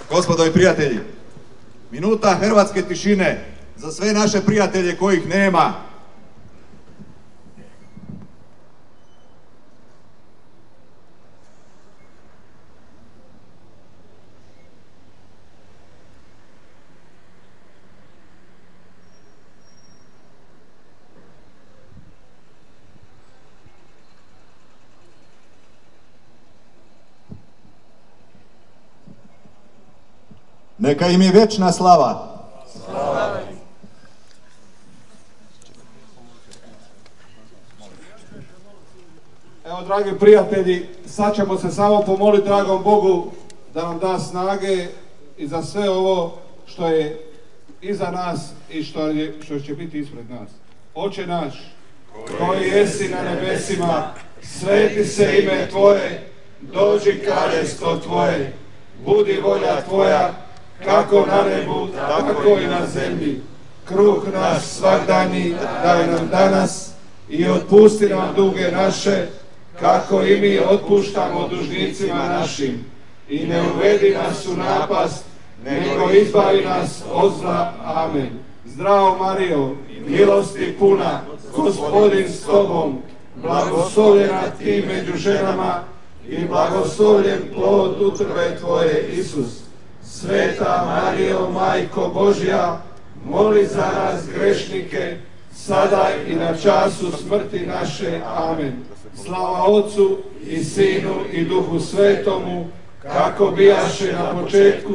Gospodo i prijatelji, minuta hrvatske tišine za sve naše prijatelje kojih nema. Neka im je vječna slava. Slava. Evo, dragi prijatelji, sad ćemo se samo pomoliti dragom Bogu da nam da snage i za sve ovo što je iza nas i što će biti ispred nas. Oče naš, koji jesi na nebesima, sveti se ime Tvoje, dođi kraljestvo Tvoje, budi volja Tvoja, kako na nebu, tako i na zemlji. Kruh naš svagdanji daj nam danas i otpusti nam duge naše, kako i mi otpuštamo dužnicima našim. I ne uvedi nas u napast, nego izbavi nas od zla. Amen. Zdravo Marijo, milosti puna, Gospodin s tobom, blagoslovljena ti među ženama i blagoslovljen plod utrobe tvoje, Isus. Sveta Marijo, Majko Božja, moli za nas grešnike, sada i na času smrti naše. Amen. Slava Otcu i Sinu i Duhu Svetomu, kako bijaše na početku,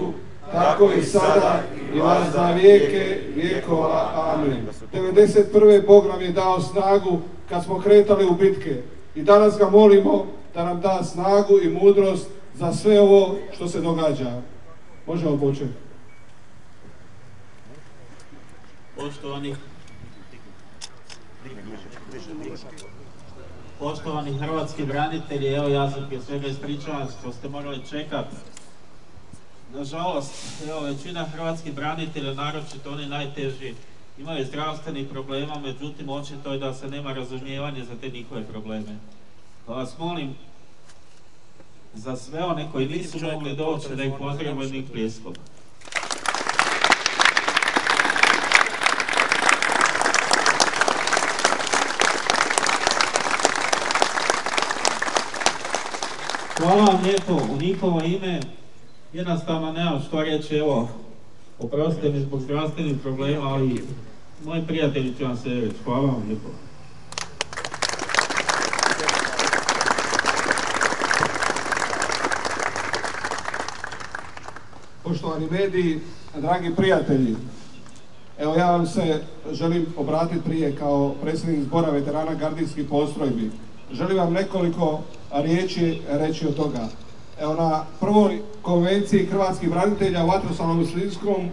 tako i sada i vas na vijeke vjekova. Amen. 91. Bog nam je dao snagu kad smo kretali u bitke i danas ga molimo da nam da snagu i mudrost za sve ovo što se događa. Možemo početi. Poštovani hrvatski branitelji, evo ja se prije svega ispričavam što ste morali čekati. Nažalost, evo većina hrvatskih branitelja, naročito oni najteži, imaju zdravstvenih problema, međutim očito je da se nema razumijevanja za te njihove probleme. Pa vas molim za sve one koji nisu mogli doći da ih pozdravimo jednim pljeskom. Hvala vam lijepo, u njihovo ime. Jednostavno nemam što reći, evo, oprostite mi zbog zdravstvenih problema, ali moji prijatelji će vam se reći. Hvala vam lijepo. Poštovani mediji, dragi prijatelji, evo ja vam se želim obratiti prije kao predsjednik zbora veterana gardijskih postrojbi. Želim vam nekoliko riječi reći od toga. Evo, na prvoj konvenciji hrvatskih branitelja u vatrosalnom Slinskom,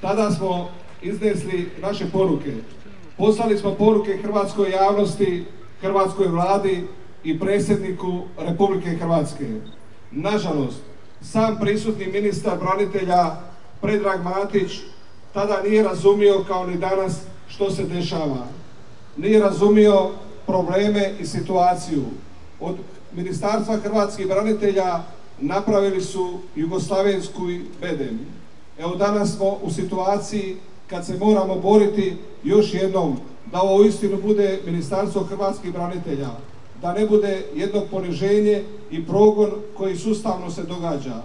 tada smo iznesli naše poruke. Poslali smo poruke hrvatskoj javnosti, hrvatskoj vladi i predsjedniku Republike Hrvatske. Nažalost, sam prisutni ministar branitelja Predrag Matić tada nije razumio, kao ni danas, što se dešava. Nije razumio probleme i situaciju. Od Ministarstva hrvatskih branitelja napravili su jugoslavensku bedem. Evo, danas smo u situaciji kad se moramo boriti još jednom da ovo uistinu bude Ministarstvo hrvatskih branitelja, da ne bude jedno poniženje i progon koji sustavno se događa.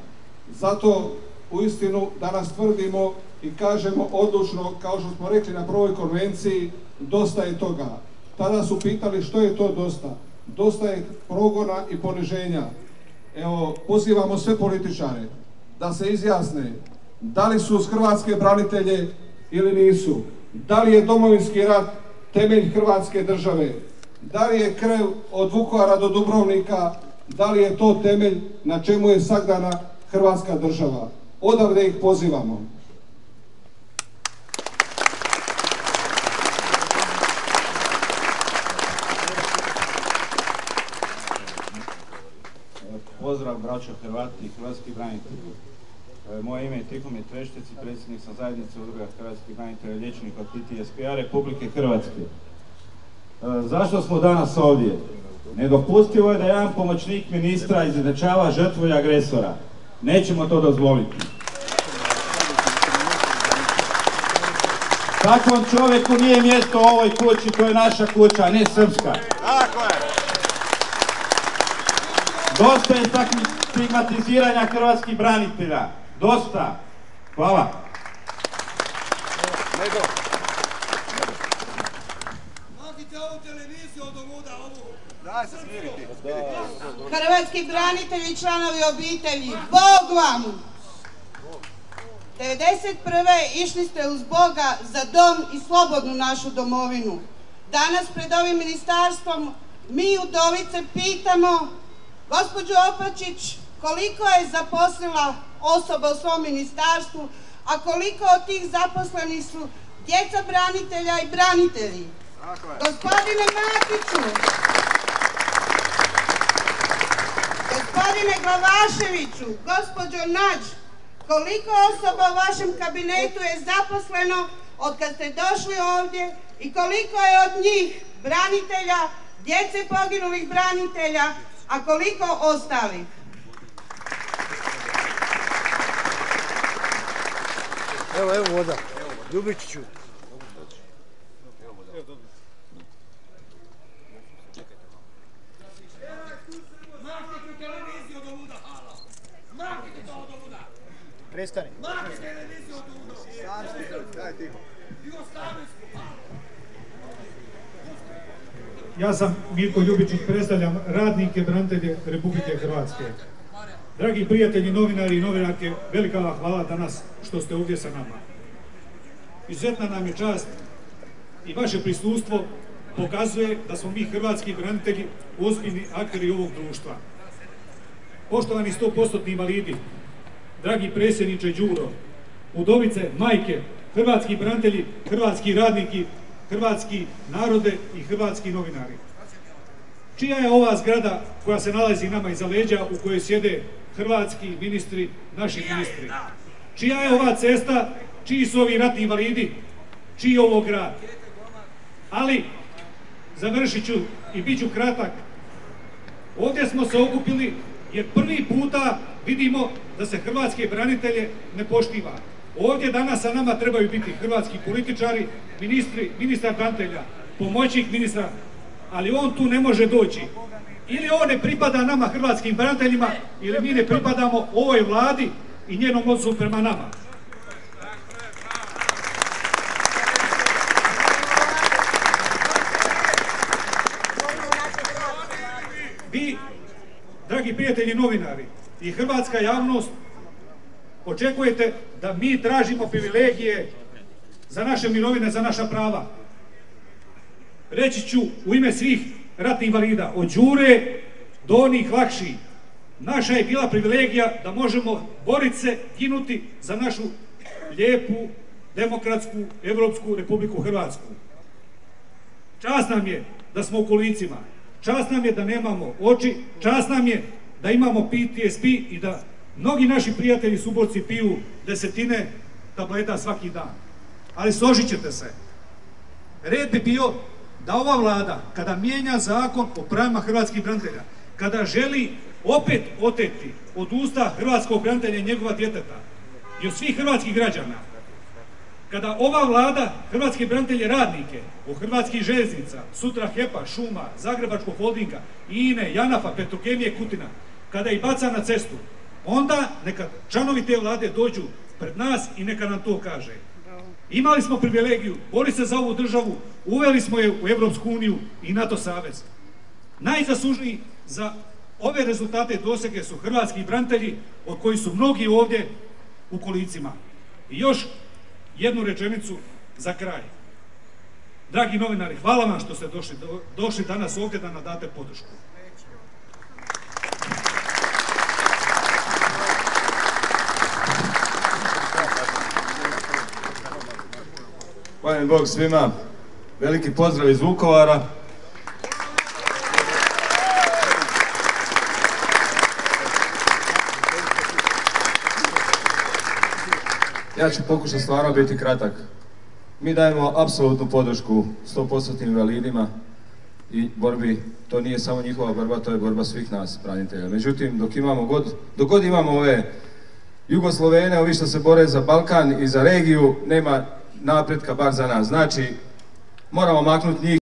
Zato uistinu danas tvrdimo i kažemo odlučno, kao što smo rekli na prvoj konvenciji, dosta je toga. Tada su pitali što je to dosta. Dosta je progona i poniženja. Evo, pozivamo sve političare da se izjasne da li su uz hrvatske branitelje ili nisu. Da li je Domovinski rat temelj hrvatske države? Da li je krv od Vukovara do Dubrovnika, da li je to temelj na čemu je sagdana hrvatska država? Odavde ih pozivamo. Pozdrav braćo Hrvati i hrvatski branitelji. Moje ime je Tihomir Treštec i predsjednik sam zajednice udruga hrvatskih branitelja i liječnika PTSP-a Republike Hrvatske. Zašto smo danas ovdje? Nedopustivo je da jedan pomoćnik ministra izjednačava žrtvu i agresora. Nećemo to dozvoliti. Takvom čovjeku nije mjesto u ovoj kući, to je naša kuća, a ne srpska. Tako je. Dosta je stigmatiziranja hrvatskih branitelja. Dosta. Hvala. Hrvatski branitelji i članovi obitelji, Bog vam! 1991. išli ste uz Boga za dom i slobodnu našu domovinu. Danas pred ovim ministarstvom mi udovice pitamo gospođu Opačić koliko je zaposlila osoba u svom ministarstvu, a koliko od tih zaposlenih su djeca branitelja i branitelji. Gospodine Matiću, gospodine Glavaševiću, gospođo Nađ, koliko osoba u vašem kabinetu je zaposleno od kad ste došli ovdje i koliko je od njih branitelja, djece poginulih branitelja, a koliko ostalih? Evo voda. Ljubičiću. Prestani. Ja sam Mirko Ljubičić, predstavljam radnike, branitelje Republike Hrvatske. Dragi prijatelji, novinari i novinarke, velika vam hvala danas što ste ovdje sa nama. Izuzetna nam je čast i vaše prisustvo pokazuje da smo mi hrvatski branitelji ozbiljni akteri ovog društva. Poštovani 100% invalidi, dragi predsjedniče Đuro, udovice, majke, hrvatski branitelji, hrvatski radniki, hrvatski narode i hrvatski novinari. Čija je ova zgrada koja se nalazi nama iza leđa u kojoj sjede hrvatski ministri, naši ministri? Čija je ova cesta, čiji su ovi ratni invalidi, čiji je ovo grad? Ali, završit ću i bit ću kratak. Ovdje smo se okupili jer prvi puta vidimo da se hrvatske branitelje ne poštiva. Ovdje danas sa nama trebaju biti hrvatski političari, ministar branitelja, pomoćnik ministra, ali on tu ne može doći. Ili on ne pripada nama hrvatskim braniteljima, ili mi ne pripadamo ovoj vladi i njenom odnosu prema nama. Vi, dragi prijatelji novinari i hrvatska javnost, očekujete da mi tražimo privilegije za naše mirovine, za naša prava. Reći ću u ime svih ratnih invalida, od Đure do onih lakših. Naša je bila privilegija da možemo boriti se, ginuti za našu lijepu, demokratsku, evropsku Republiku Hrvatsku. Čast nam je da smo u kolicima, čast nam je da nemamo oči, čast nam je da imamo PTSD i da mnogi naši prijatelji suborci piju desetine tableta svaki dan. Ali složit ćete se, red bi bio da ova vlada, kada mijenja zakon o pravima hrvatskih branitelja, kada želi opet oteti od usta hrvatskog branitelja i njegova djeteta i od svih hrvatskih građana, kada ova vlada hrvatske branitelje radnike od hrvatskih željeznica, sutra HEP-a, Šuma, Zagrebačkog holdinga, INE, Janafa, Petrokemije, Kutina, kada ih baca na cestu, onda neka članovi te vlade dođu pred nas i neka nam to kaže. Imali smo privilegiju, borili se za ovu državu, uveli smo je u Evropsku uniju i NATO savez. Najzaslužniji za ove rezultate dosege su hrvatski branitelji, od kojih su mnogi ovdje u kolicima. I još jednu rečenicu za kraj. Dragi novinari, hvala vam što ste došli danas ovdje da nam date podršku. Hvala Bog svima, veliki pozdrav iz Vukovara. Ja ću pokušati stvarno biti kratak. Mi dajemo apsolutnu podršku 100% invalidima i borbi. To nije samo njihova borba, to je borba svih nas branitelja. Međutim, dok god imamo ove Jugoslovene, ovi što se bore za Balkan i za regiju, nema napretka bar za nas. Znači, moramo maknuti njih.